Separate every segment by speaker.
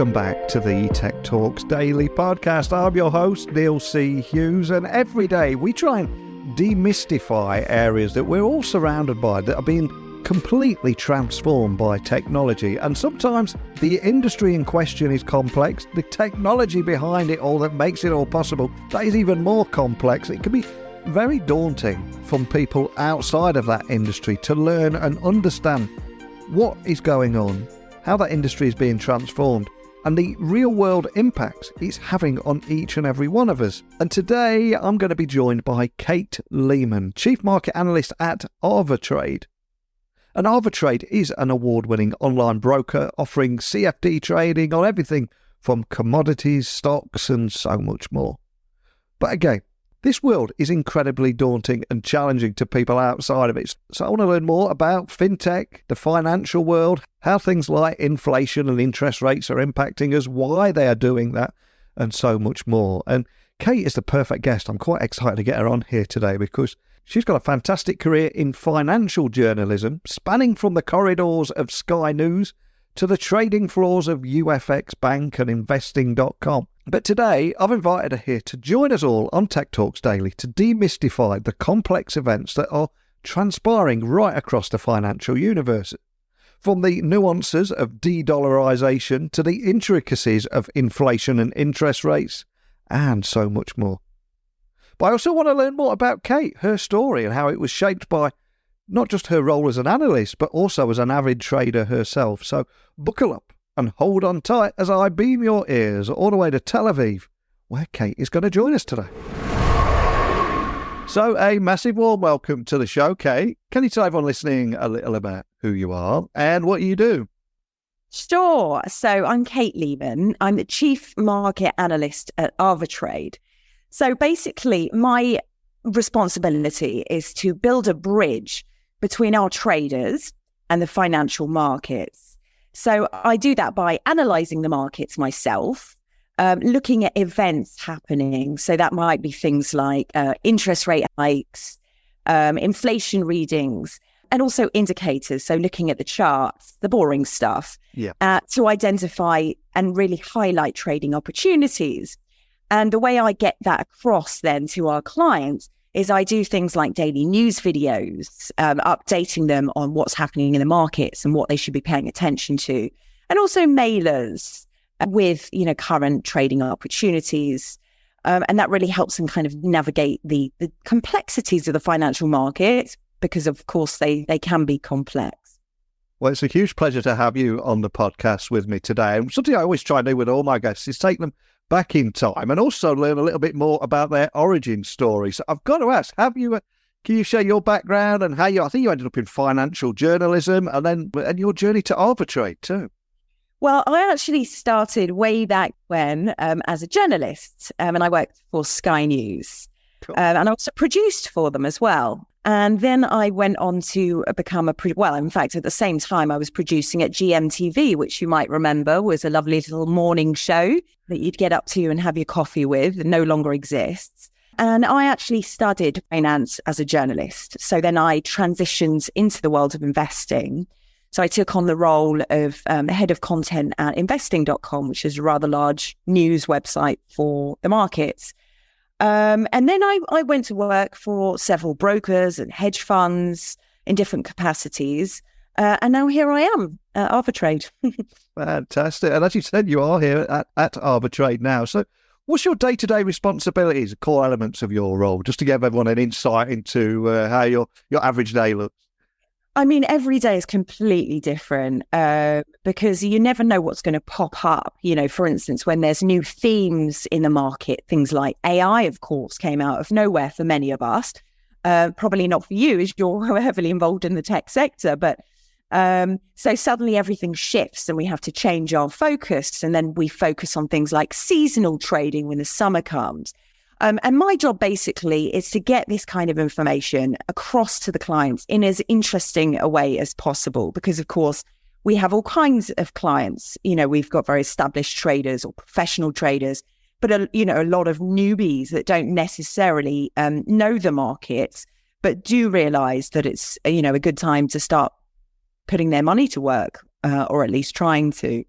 Speaker 1: Welcome back to the Tech Talks Daily Podcast. I'm your host, Neil C. Hughes, and every day we try and demystify areas that we're all surrounded by that are being completely transformed by technology. And sometimes the industry in question is complex. The technology behind it all that makes it all possible, that is even more complex. It can be very daunting from people outside of that industry to learn and understand what is going on, how that industry is being transformed, and the real-world impacts it's having on each and every one of us. And today I'm going to be joined by Kate Leaman, Chief Market Analyst at AvaTrade's. And AvaTrade's is an award-winning online broker offering CFD trading on everything from commodities, stocks, and so much more. But again, this world is incredibly daunting and challenging to people outside of it. So I want to learn more about FinTech, the financial world, how things like inflation and interest rates are impacting us, why they are doing that, and so much more. And Kate is the perfect guest. I'm quite excited to get her on here today because she's got a fantastic career in financial journalism, spanning from the corridors of Sky News to the trading floors of UFX Bank and investing.com. But today, I've invited her here to join us all on Tech Talks Daily to demystify the complex events that are transpiring right across the financial universe. From the nuances of De-Dollarization to the intricacies of inflation and interest rates, and so much more. But I also want to learn more about Kate, her story, and how it was shaped by not just her role as an analyst, but also as an avid trader herself. So buckle up and hold on tight as I beam your ears all the way to Tel Aviv, where Kate is going to join us today. So a massive warm welcome to the show, Kate. Can you tell everyone listening a little about who you are and what you do?
Speaker 2: Sure. So I'm Kate Leaman. I'm the Chief Market Analyst at AvaTrade's. So basically, my responsibility is to build a bridge between our traders and the financial markets. So I do that by analysing the markets myself, looking at events happening. So that might be things like interest rate hikes, inflation readings, and also indicators. So looking at the charts, the boring stuff, to identify and really highlight trading opportunities. And the way I get that across then to our clients is I do things like daily news videos, updating them on what's happening in the markets and what they should be paying attention to. And also mailers with, current trading opportunities. And that really helps them kind of navigate the complexities of the financial market because, of course, they can be complex.
Speaker 1: Well, it's a huge pleasure to have you on the podcast with me today. And something I always try to do with all my guests is take them back in time and also learn a little bit more about their origin story. So I've got to ask, can you share your background and how I think you ended up in financial journalism and your journey to AvaTrade's too?
Speaker 2: Well, I actually started way back when as a journalist and I worked for Sky News. Cool. And I also produced for them as well. And then I went on to become in fact, at the same time, I was producing at GMTV, which you might remember was a lovely little morning show that you'd get up to and have your coffee with. It no longer exists. And I actually studied finance as a journalist. So then I transitioned into the world of investing. So I took on the role of head of content at investing.com, which is a rather large news website for the markets. And then I went to work for several brokers and hedge funds in different capacities. And now here I am at AvaTrade's.
Speaker 1: Fantastic. And as you said, you are here at AvaTrade's now. So what's your day-to-day responsibilities, core elements of your role, just to give everyone an insight into how your average day looks?
Speaker 2: I mean, every day is completely different because you never know what's going to pop up. For instance, when there's new themes in the market, things like AI, of course, came out of nowhere for many of us. Probably not for you as you're heavily involved in the tech sector. But so suddenly everything shifts and we have to change our focus. And then we focus on things like seasonal trading when the summer comes. And my job basically is to get this kind of information across to the clients in as interesting a way as possible, because of course we have all kinds of clients. We've got very established traders or professional traders, but a lot of newbies that don't necessarily know the markets, but do realize that it's a good time to start putting their money to work, or at least trying to.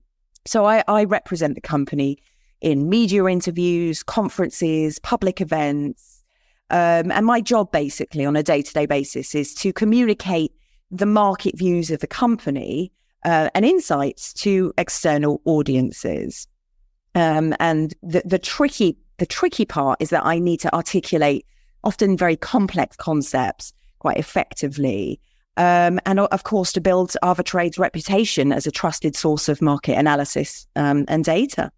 Speaker 2: So I represent the company in media interviews, conferences, public events. And my job basically on a day-to-day basis is to communicate the market views of the company and insights to external audiences. And the tricky part is that I need to articulate often very complex concepts quite effectively. And of course, to build AvaTrade's reputation as a trusted source of market analysis and data.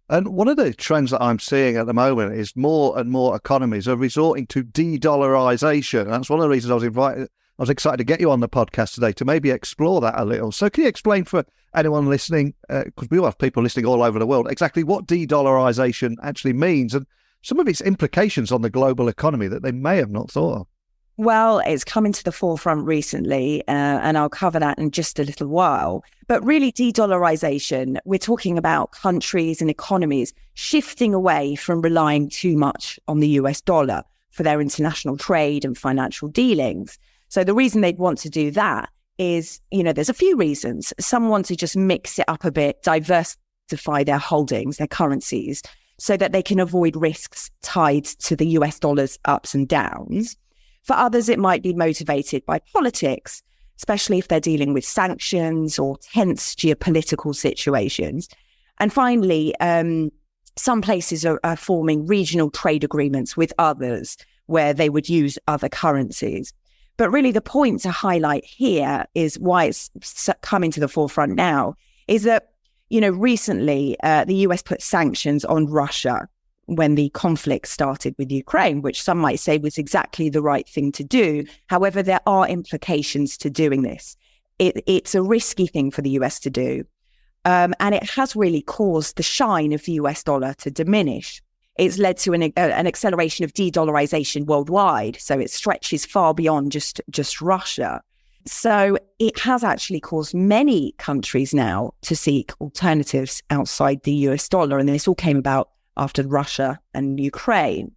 Speaker 1: And one of the trends that I'm seeing at the moment is more and more economies are resorting to de-dollarization. And that's one of the reasons I was excited to get you on the podcast today to maybe explore that a little. So can you explain for anyone listening, because we all have people listening all over the world, exactly what de-dollarization actually means and some of its implications on the global economy that they may have not thought of?
Speaker 2: Well, it's coming to the forefront recently, and I'll cover that in just a little while. But really, de-dollarization, we're talking about countries and economies shifting away from relying too much on the US dollar for their international trade and financial dealings. So the reason they'd want to do that is, there's a few reasons. Some want to just mix it up a bit, diversify their holdings, their currencies, so that they can avoid risks tied to the US dollar's ups and downs. For others, it might be motivated by politics, especially if they're dealing with sanctions or tense geopolitical situations. And finally, some places are forming regional trade agreements with others where they would use other currencies. But really, the point to highlight here is why it's coming to the forefront now is that, recently the US put sanctions on Russia when the conflict started with Ukraine, which some might say was exactly the right thing to do. However, there are implications to doing this. It's a risky thing for the US to do. And it has really caused the shine of the US dollar to diminish. It's led to an acceleration of de-dollarization worldwide. So it stretches far beyond just Russia. So it has actually caused many countries now to seek alternatives outside the US dollar. And this all came about after Russia and Ukraine.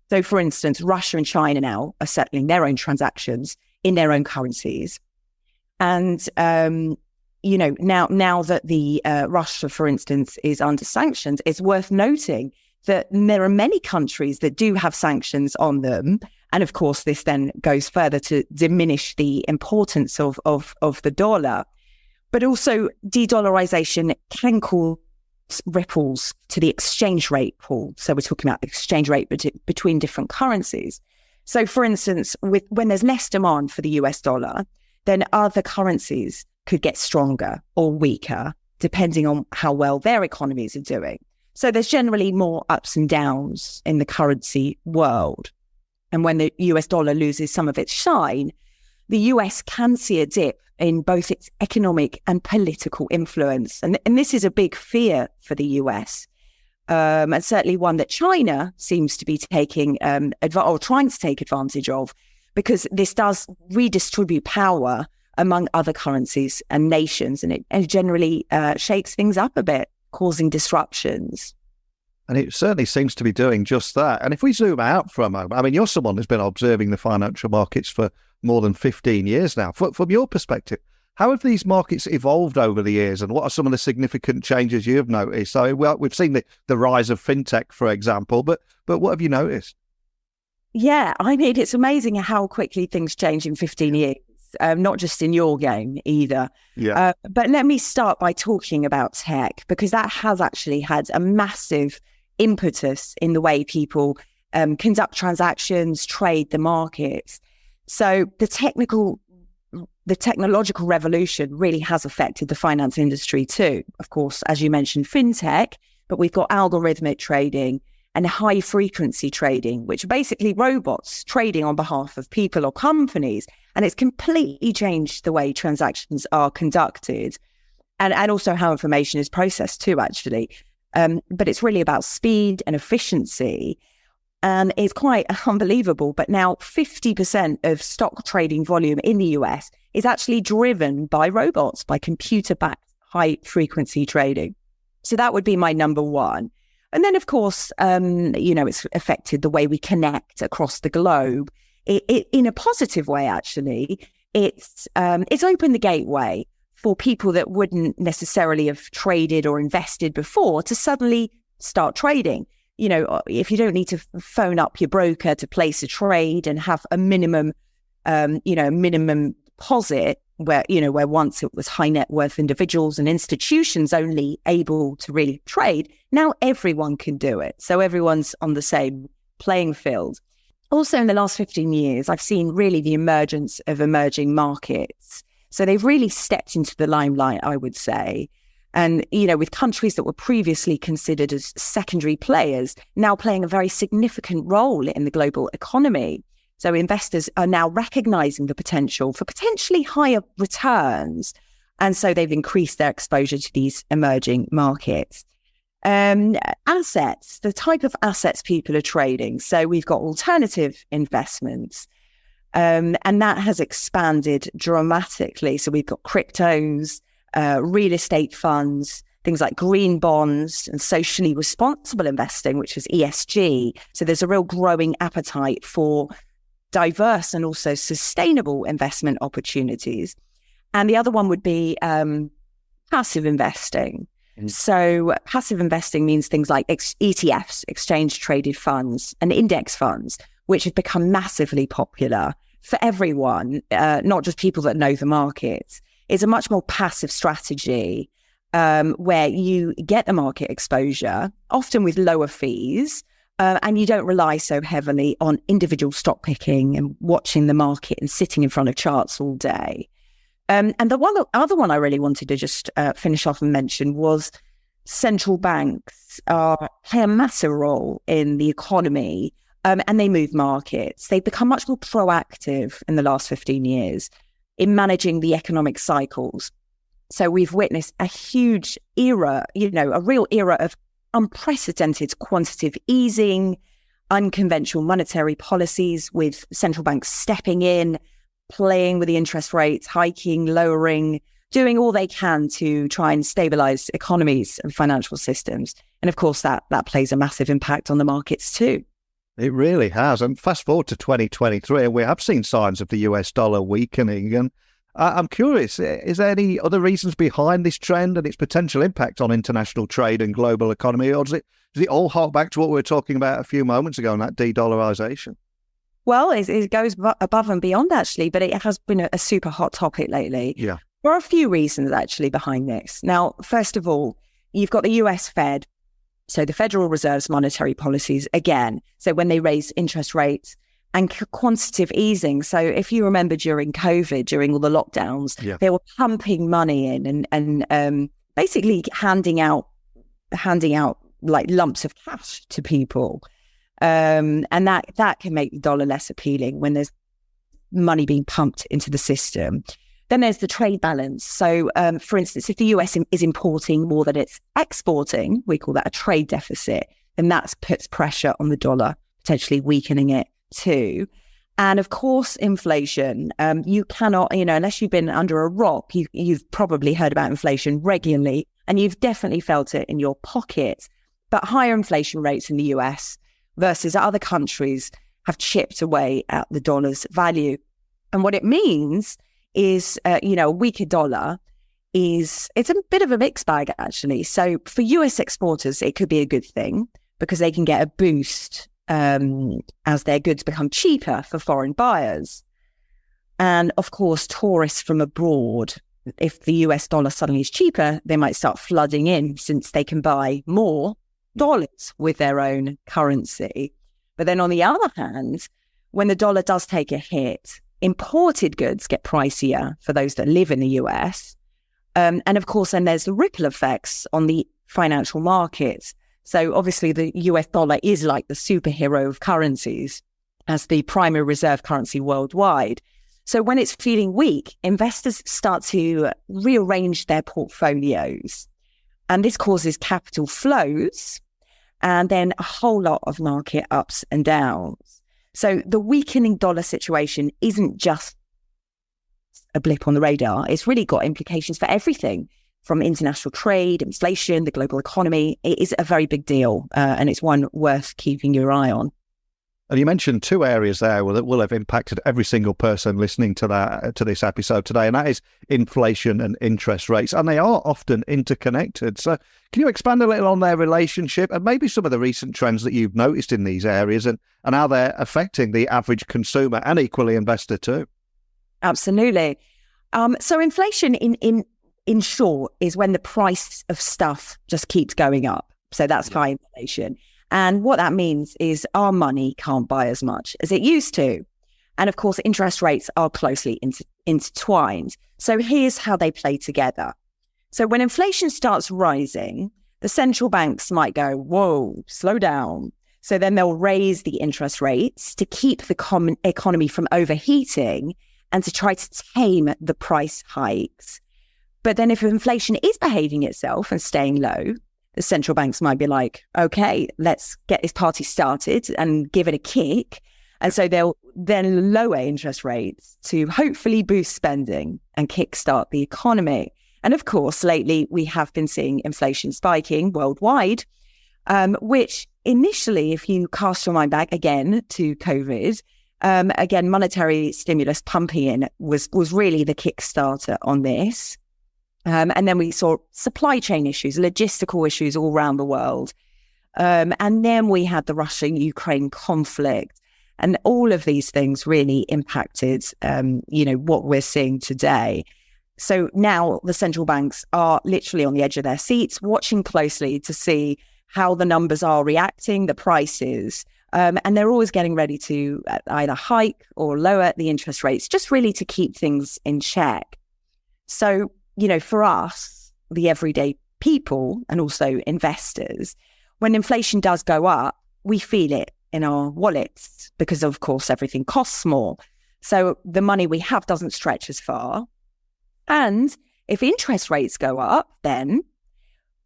Speaker 2: So, for instance, Russia and China now are settling their own transactions in their own currencies. And, now that the Russia, for instance, is under sanctions, it's worth noting that there are many countries that do have sanctions on them. And of course, this then goes further to diminish the importance of the dollar. But also, de-dollarization can cause ripples to the exchange rate pool. So we're talking about exchange rate between different currencies. So for instance, when there's less demand for the US dollar, then other currencies could get stronger or weaker, depending on how well their economies are doing. So there's generally more ups and downs in the currency world. And when the US dollar loses some of its shine, the US can see a dip in both its economic and political influence. And this is a big fear for the US, and certainly one that China seems to be taking or trying to take advantage of, because this does redistribute power among other currencies and nations, and it generally shakes things up a bit, causing disruptions.
Speaker 1: And it certainly seems to be doing just that. And if we zoom out for a moment, I mean, you're someone who's been observing the financial markets for more than 15 years now. From your perspective, how have these markets evolved over the years, and what are some of the significant changes you've noticed? So we've seen the rise of FinTech, for example, but what have you noticed?
Speaker 2: Yeah, I mean, it's amazing how quickly things change in 15 years, not just in your game either.
Speaker 1: Yeah.
Speaker 2: But let me start by talking about tech, because that has actually had a massive impetus in the way people conduct transactions, trade the markets. So the technological revolution really has affected the finance industry too. Of course, as you mentioned, FinTech, but we've got algorithmic trading and high frequency trading, which are basically robots trading on behalf of people or companies. And it's completely changed the way transactions are conducted and also how information is processed too, actually. But it's really about speed and efficiency. And it's quite unbelievable, but now 50% of stock trading volume in the US is actually driven by robots, by computer-backed high-frequency trading. So that would be my number one. And then, of course, it's affected the way we connect across the globe. It in a positive way, actually. It's opened the gateway for people that wouldn't necessarily have traded or invested before to suddenly start trading. You know, if you don't need to phone up your broker to place a trade and have a minimum, minimum deposit where once it was high net worth individuals and institutions only able to really trade, now everyone can do it. So everyone's on the same playing field. Also, in the last 15 years, I've seen really the emergence of emerging markets. So they've really stepped into the limelight, I would say. And, with countries that were previously considered as secondary players now playing a very significant role in the global economy. So investors are now recognizing the potential for potentially higher returns. And so they've increased their exposure to these emerging markets. Assets, the type of assets people are trading. So we've got alternative investments, and that has expanded dramatically. So we've got cryptos, real estate funds, things like green bonds and socially responsible investing, which is ESG. So there's a real growing appetite for diverse and also sustainable investment opportunities. And the other one would be passive investing. So passive investing means things like ETFs, exchange traded funds, and index funds, which have become massively popular for everyone, not just people that know the market. It's a much more passive strategy where you get the market exposure, often with lower fees, and you don't rely so heavily on individual stock picking and watching the market and sitting in front of charts all day. And the other one I really wanted to just finish off and mention was central banks play a massive role in the economy, and they move markets. They've become much more proactive in the last 15 years in managing the economic cycles. So we've witnessed a huge era, a real era of unprecedented quantitative easing, unconventional monetary policies with central banks stepping in, playing with the interest rates, hiking, lowering, doing all they can to try and stabilize economies and financial systems. And of course, that plays a massive impact on the markets too.
Speaker 1: It really has. And fast forward to 2023, we have seen signs of the US dollar weakening. And I'm curious, is there any other reasons behind this trend and its potential impact on international trade and global economy? Or does it all hark back to what we were talking about a few moments ago on that de-dollarization?
Speaker 2: Well, it goes above and beyond, actually, but it has been a super hot topic lately.
Speaker 1: Yeah.
Speaker 2: There are a few reasons, actually, behind this. Now, first of all, you've got the US Fed, so the Federal Reserve's monetary policies, again, so when they raise interest rates and quantitative easing. So if you remember during COVID, during all the lockdowns, they were pumping money in and basically handing out like lumps of cash to people. And that can make the dollar less appealing when there's money being pumped into the system. Then there's the trade balance. So, for instance, if the US is importing more than it's exporting, we call that a trade deficit, then that puts pressure on the dollar, potentially weakening it too. And of course, inflation. You cannot, unless you've been under a rock, you've probably heard about inflation regularly, and you've definitely felt it in your pocket. But higher inflation rates in the US versus other countries have chipped away at the dollar's value. And what it means is, a weaker dollar it's a bit of a mixed bag, actually. So for US exporters, it could be a good thing because they can get a boost as their goods become cheaper for foreign buyers. And of course, tourists from abroad, if the US dollar suddenly is cheaper, they might start flooding in since they can buy more dollars with their own currency. But then on the other hand, when the dollar does take a hit, imported goods get pricier for those that live in the US. And of course, then there's the ripple effects on the financial markets. So obviously the US dollar is like the superhero of currencies as the primary reserve currency worldwide. So when it's feeling weak, investors start to rearrange their portfolios. And this causes capital flows and then a whole lot of market ups and downs. So the weakening dollar situation isn't just a blip on the radar. It's really got implications for everything from international trade, inflation, the global economy. It is a very big deal, and it's one worth keeping your eye on.
Speaker 1: And you mentioned two areas there that will have impacted every single person listening to this episode today, and that is inflation and interest rates. And they are often interconnected. So can you expand a little on their relationship and maybe some of the recent trends that you've noticed in these areas and how they're affecting the average consumer and equally investor too?
Speaker 2: Absolutely. So inflation in short is when the price of stuff just keeps going up. So that's high inflation. And what that means is our money can't buy as much as it used to. And of course, interest rates are closely intertwined. So here's how they play together. So when inflation starts rising, the central banks might go, whoa, slow down. So then they'll raise the interest rates to keep the economy from overheating and to try to tame the price hikes. But then if inflation is behaving itself and staying low, the central banks might be like, okay, let's get this party started and give it a kick. And so they'll then lower interest rates to hopefully boost spending and kickstart the economy. And of course, lately we have been seeing inflation spiking worldwide, which initially, if you cast your mind back again to COVID, again, monetary stimulus pumping in was really the kickstarter on this. And then we saw supply chain issues, logistical issues all around the world. And then we had the Russia-Ukraine conflict. And all of these things really impacted, what we're seeing today. So now the central banks are literally on the edge of their seats, watching closely to see how the numbers are reacting, the prices. And they're always getting ready to either hike or lower the interest rates, just really to keep things in check. So, for us, the everyday people and also investors, when inflation does go up, we feel it in our wallets because, of course, everything costs more. So the money we have doesn't stretch as far. And if interest rates go up, then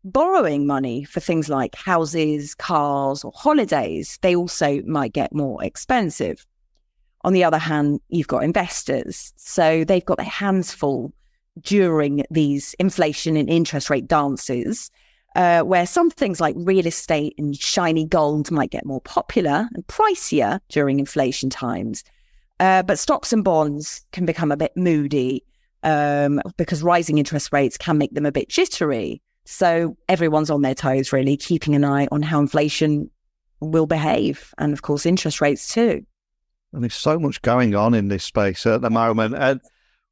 Speaker 2: borrowing money for things like houses, cars, or holidays, they also might get more expensive. On the other hand, you've got investors. So they've got their hands full during these inflation and interest rate dances, where some things like real estate and shiny gold might get more popular and pricier during inflation times. But stocks and bonds can become a bit moody because rising interest rates can make them a bit jittery. So everyone's on their toes, really, keeping an eye on how inflation will behave. And of course, interest rates too.
Speaker 1: And there's so much going on in this space at the moment. And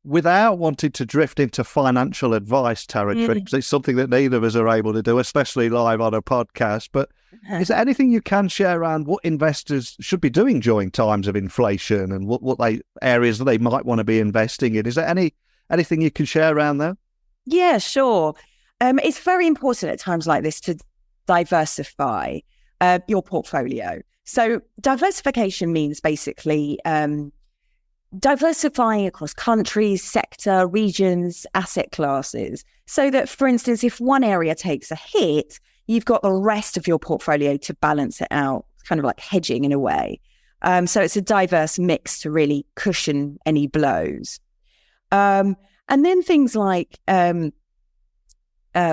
Speaker 1: without wanting to drift into financial advice territory, because it's something that neither of us are able to do, especially live on a podcast. But is there anything you can share around what investors should be doing during times of inflation and what areas that they might want to be investing in? Is there anything you can share around there?
Speaker 2: Yeah, sure. It's very important at times like this to diversify your portfolio. So diversification means basically diversifying across countries, sector, regions, asset classes, so that, for instance, if one area takes a hit, you've got the rest of your portfolio to balance it out, kind of like hedging in a way. So it's a diverse mix to really cushion any blows. And then things like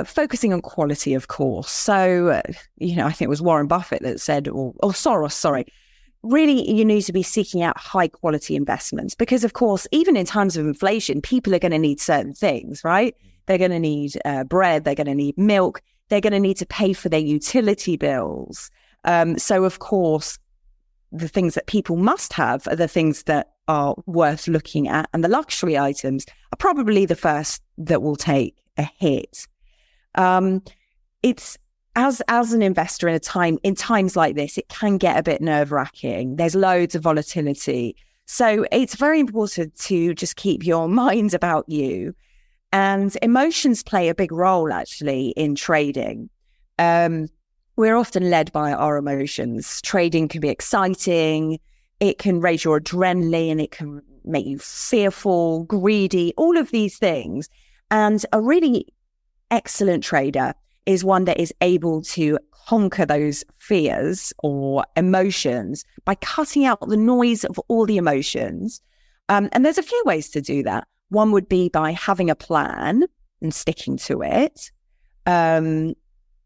Speaker 2: focusing on quality, of course. So, I think it was Warren Buffett that said, or Soros, sorry, really you need to be seeking out high quality investments because, of course, even in times of inflation, people are going to need certain things, right? They're going to need bread, they're going to need milk, they're going to need to pay for their utility bills. So, of course, the things that people must have are the things that are worth looking at. And the luxury items are probably the first that will take a hit. It's as an investor in times like this, it can get a bit nerve-wracking. There's loads of volatility. So it's very important to just keep your mind about you. And emotions play a big role, actually, in trading. We're often led by our emotions. Trading can be exciting. It can raise your adrenaline. It can make you fearful, greedy, all of these things. And a really excellent trader is one that is able to conquer those fears or emotions by cutting out the noise of all the emotions. And there's a few ways to do that. One would be by having a plan and sticking to it.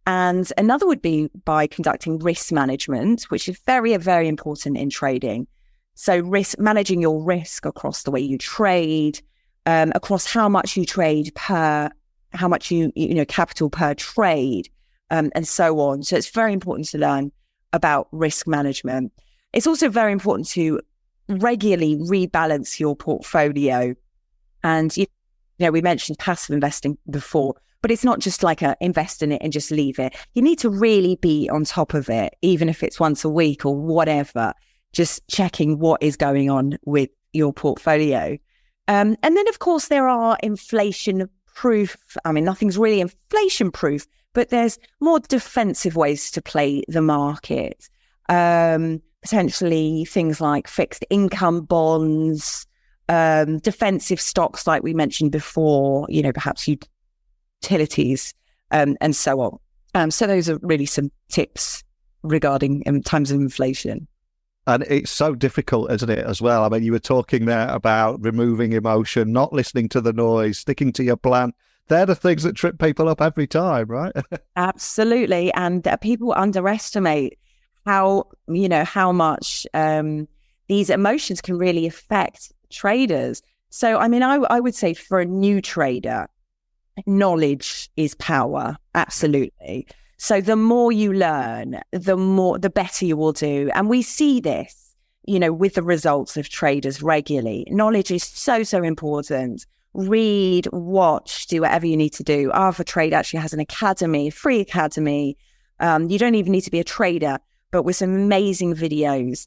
Speaker 2: And another would be by conducting risk management, which is very, very important in trading. So managing your risk across the way you trade, across how much you trade per, how much capital per trade, and so on. So it's very important to learn about risk management. It's also very important to regularly rebalance your portfolio. And, we mentioned passive investing before, but it's not just like invest in it and just leave it. You need to really be on top of it, even if it's once a week or whatever, just checking what is going on with your portfolio. And then, of course, there are inflation proof. I mean, nothing's really inflation proof, but there's more defensive ways to play the market. Potentially things like fixed income bonds, defensive stocks like we mentioned before, perhaps utilities, and so on. So those are really some tips regarding times of inflation.
Speaker 1: And it's so difficult, isn't it, as well? I mean, you were talking there about removing emotion, not listening to the noise, sticking to your plan. They're the things that trip people up every time, right?
Speaker 2: Absolutely. And people underestimate how much these emotions can really affect traders. So, I mean, I would say for a new trader, knowledge is power. Absolutely. So the more you learn, the better you will do. And we see this, with the results of traders regularly. Knowledge is so, so important. Read, watch, do whatever you need to do. AvaTrade actually has an academy, free academy. You don't even need to be a trader, but with some amazing videos.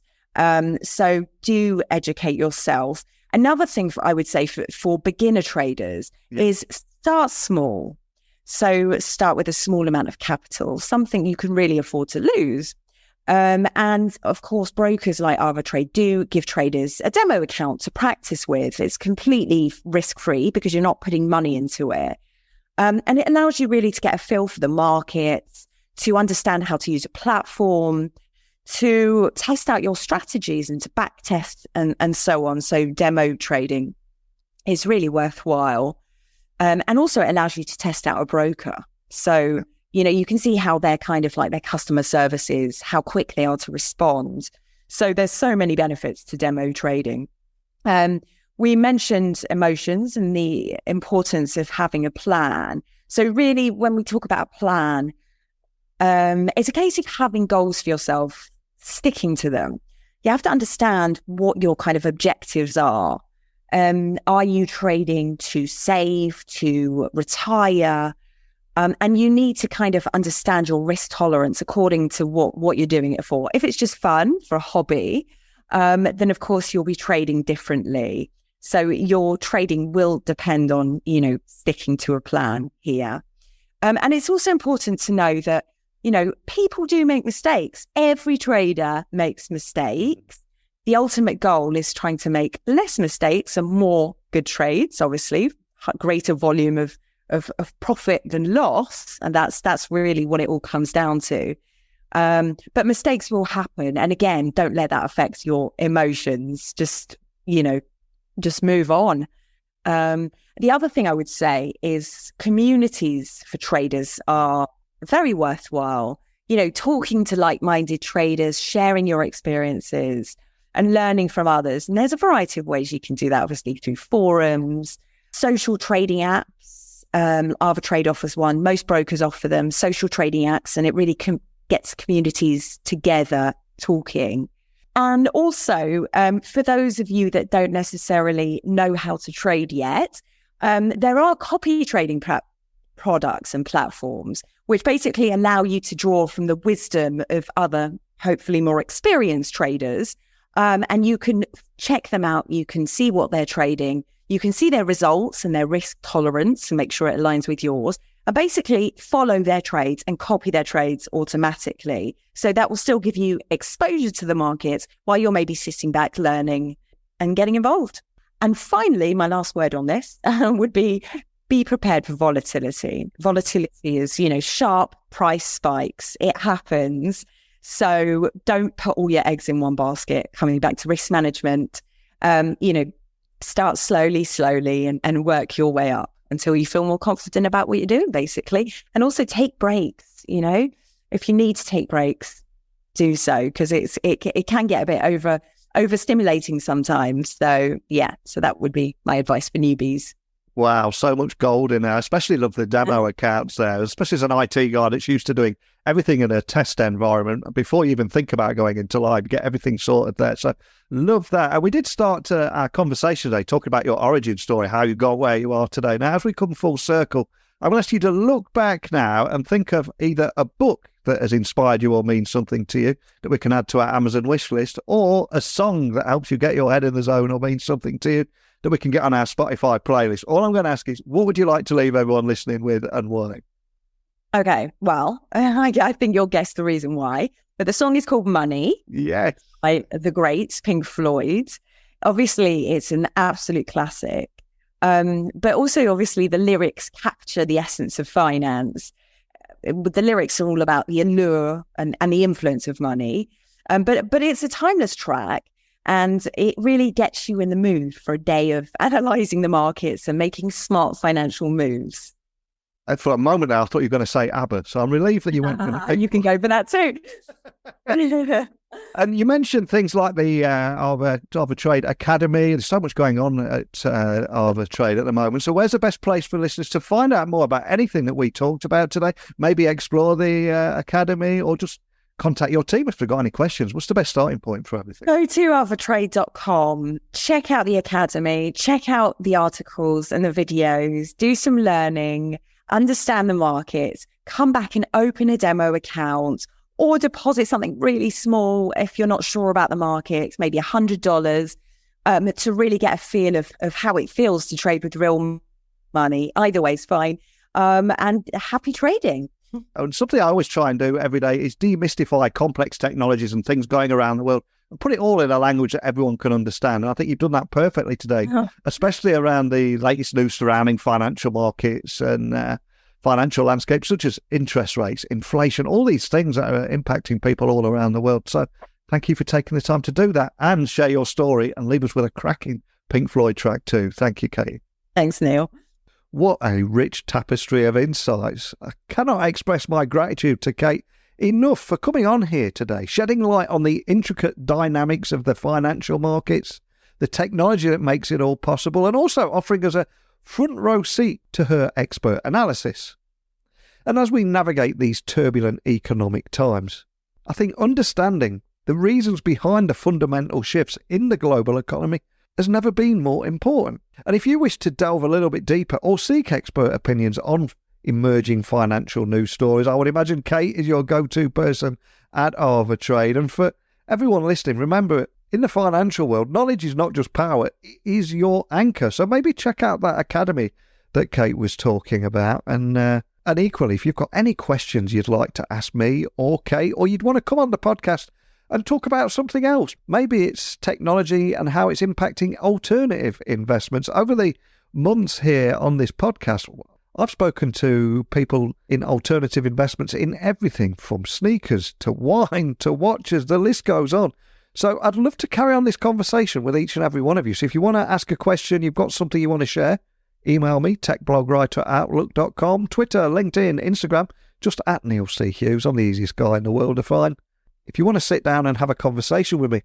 Speaker 2: So do educate yourself. Another thing I would say for beginner traders is start small. So start with a small amount of capital, something you can really afford to lose. And of course, brokers like AvaTrade do give traders a demo account to practice with. It's completely risk-free because you're not putting money into it. And it allows you really to get a feel for the markets, to understand how to use a platform, to test out your strategies and to back test and so on. So demo trading is really worthwhile. And also it allows you to test out a broker. So, you can see how they're kind of like their customer service is, how quick they are to respond. So there's so many benefits to demo trading. We mentioned emotions and the importance of having a plan. So really, when we talk about a plan, it's a case of having goals for yourself, sticking to them. You have to understand what your kind of objectives are. Are you trading to save, to retire? And you need to kind of understand your risk tolerance according to what you're doing it for. If it's just fun, for a hobby, then of course you'll be trading differently. So your trading will depend on, sticking to a plan here. And it's also important to know that, people do make mistakes. Every trader makes mistakes. The ultimate goal is trying to make less mistakes and more good trades, obviously, greater volume of profit than loss. And that's really what it all comes down to. But mistakes will happen. And again, don't let that affect your emotions. Just move on. The other thing I would say is communities for traders are very worthwhile. Talking to like-minded traders, sharing your experiences and learning from others. And there's a variety of ways you can do that, obviously, through forums, social trading apps. AvaTrade offers one. Most brokers offer them, social trading apps, and it really gets communities together talking. And also, for those of you that don't necessarily know how to trade yet, there are copy trading products and platforms which basically allow you to draw from the wisdom of other, hopefully more experienced traders. And you can check them out. You can see what they're trading. You can see their results and their risk tolerance and make sure it aligns with yours. And basically follow their trades and copy their trades automatically. So that will still give you exposure to the markets while you're maybe sitting back, learning and getting involved. And finally, my last word on this would be prepared for volatility. Volatility is, sharp price spikes. It happens. So don't put all your eggs in one basket. Coming back to risk management, start slowly and work your way up until you feel more confident about what you're doing, basically. And also take breaks. breaks, you know. If you need to take breaks, do so, because it can get a bit overstimulating sometimes. So so that would be my advice for newbies.
Speaker 1: Wow, so much gold in there. I especially love the demo accounts there, especially as an IT guy that's used to doing everything in a test environment. Before you even think about going into live, get everything sorted there. So love that. And we did start our conversation today talking about your origin story, how you got where you are today. Now, as we come full circle, I will ask you to look back now and think of either a book that has inspired you or means something to you that we can add to our Amazon wish list, or a song that helps you get your head in the zone or means something to you that we can get on our Spotify playlist. All I'm going to ask is, what would you like to leave everyone listening with and why?
Speaker 2: Okay, well, I think you'll guess the reason why. But the song is called Money.
Speaker 1: Yes.
Speaker 2: By the great Pink Floyd. Obviously, it's an absolute classic. But also, obviously, the lyrics capture the essence of finance. The lyrics are all about the allure and the influence of money. But it's a timeless track, and it really gets you in the mood for a day of analysing the markets and making smart financial moves.
Speaker 1: And for a moment now, I thought you were going to say ABBA, so I'm relieved that you went for that.
Speaker 2: You can go for that too.
Speaker 1: And you mentioned things like the AvaTrade Academy. There's so much going on at AvaTrade at the moment. So where's the best place for listeners to find out more about anything that we talked about today? Maybe explore the Academy, or just contact your team if they've got any questions. What's the best starting point for everything?
Speaker 2: Go to avatrade.com, check out the Academy, check out the articles and the videos, do some learning, understand the markets, come back and open a demo account, or deposit something really small if you're not sure about the markets, maybe $100, to really get a feel of how it feels to trade with real money. Either way is fine. And happy trading.
Speaker 1: And something I always try and do every day is demystify complex technologies and things going around the world and put it all in a language that everyone can understand. And I think you've done that perfectly today, especially around the latest news surrounding financial markets and financial landscapes, such as interest rates, inflation, all these things that are impacting people all around the world. So thank you for taking the time to do that and share your story and leave us with a cracking Pink Floyd track too. Thank you, Kate.
Speaker 2: Thanks, Neil.
Speaker 1: What a rich tapestry of insights. I cannot express my gratitude to Kate enough for coming on here today, shedding light on the intricate dynamics of the financial markets, the technology that makes it all possible, and also offering us a front row seat to her expert analysis. And as we navigate these turbulent economic times, I think understanding the reasons behind the fundamental shifts in the global economy has never been more important. And if you wish to delve a little bit deeper or seek expert opinions on emerging financial news stories, I would imagine Kate is your go-to person at AvaTrade. And for everyone listening, remember, in the financial world, knowledge is not just power, it is your anchor. So maybe check out that academy that Kate was talking about. And equally, if you've got any questions you'd like to ask me or Kate, or you'd want to come on the podcast and talk about something else. Maybe it's technology and how it's impacting alternative investments. Over the months here on this podcast, I've spoken to people in alternative investments in everything from sneakers to wine to watches. The list goes on. So I'd love to carry on this conversation with each and every one of you. So if you want to ask a question, you've got something you want to share, email me, techblogwriter@outlook.com, Twitter, LinkedIn, Instagram, just at Neil C. Hughes. I'm the easiest guy in the world to find. If you want to sit down and have a conversation with me,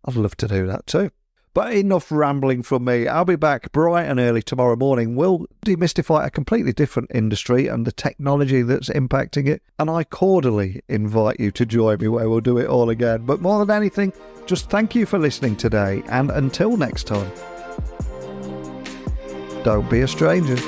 Speaker 1: I'd love to do that too. But enough rambling from me. I'll be back bright and early tomorrow morning. We'll demystify a completely different industry and the technology that's impacting it. And I cordially invite you to join me where we'll do it all again. But more than anything, just thank you for listening today. And until next time, don't be a stranger.